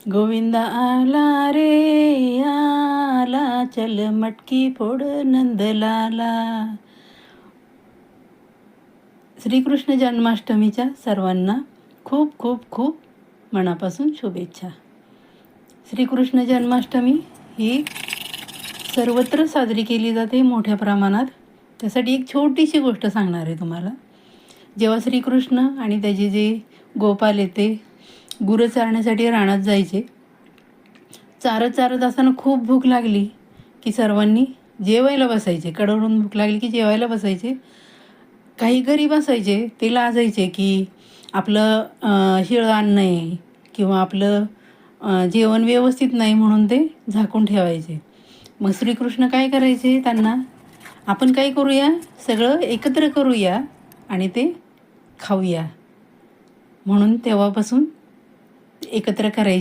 गोविंदा आला रे आला, चल मटकी फोड नंदलाला. श्रीकृष्ण जन्माष्टमीच्या सर्वांना खूप खूप खूप मनापासून शुभेच्छा. श्रीकृष्ण जन्माष्टमी ही सर्वत्र साजरी केली जाते मोठ्या प्रमाणात. त्यासाठी एक छोटीशी गोष्ट सांगणार आहे तुम्हाला. जेव्हा श्रीकृष्ण आणि त्याचे जे गोपाल येते गुरं चारण्यासाठी रानात जायचे, चारत असताना खूप भूक लागली की सर्वांनी जेवायला बसायचे. कडवरून भूक लागली की जेवायला बसायचे. काही गरीब असायचे ते लाजायचे की आपलं शिळं अन्न आहे किंवा आपलं जेवण व्यवस्थित नाही म्हणून ते झाकून ठेवायचे. मग श्रीकृष्ण काय करायचे त्यांना, आपण काय करूया, सगळं एकत्र करूया आणि ते खाऊया म्हणून तेव्हापासून एकत्र करायचे.